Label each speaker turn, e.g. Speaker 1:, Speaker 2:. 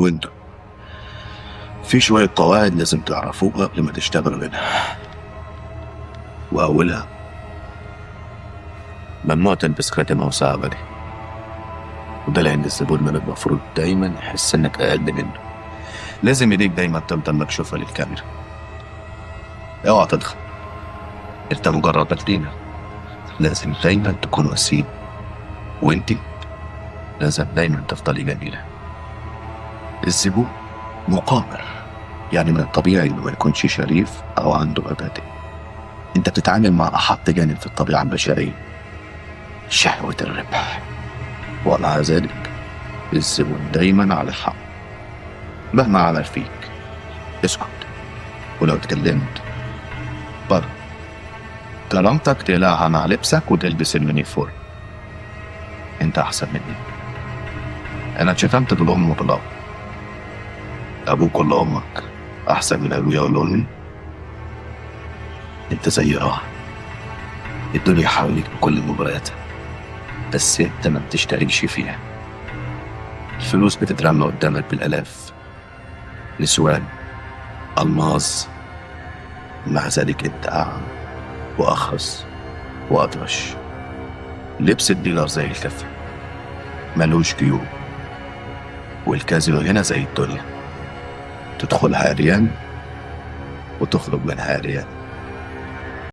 Speaker 1: وانتوا في شوية قواعد لازم تعرفوها قبل ما تشتغلوا منها، وأولها ممنوع تلبس خاتم أو ساعة غالية، وده لأن الزبون من المفروض دايما يحس إنك أقل منه. لازم ايديك دايما تفضل مكشوفة للكاميرا، اوعى تدخل، انت مجرد باترينا. لازم دايما تكون وسيم، وانتي لازم دايما تفضلي جميلة. الزبون مقامر، يعني من الطبيعي انه ما يكونش شريف او عنده مبادئ. انت بتتعامل مع احط جانب في الطبيعة البشرية، شهوة الربح، ومع ذلك الزبون دايما على الحق. مهما عمل فيك اسكت، ولو اتكلمت بره. كرامتك تقلعها مع لبسك وتلبس اليونيفورم. انت احسن مني، انا اتشتمت بالام وبالاب. ابوك ولا امك احسن من ابويا ولا امي؟ انت زي راح الدنيا حواليك بكل مبارياتها، بس انت ما بتشتركش فيها. الفلوس بتترمى قدامك بالالاف، نسوان، الماظ، مع ذلك انت اعمى واخرس واطرش. لبس الديلر زي الكفن، ملوش جيوب. والكازينو هنا زي الدنيا، تدخلها عريان وتخرج منها عريان.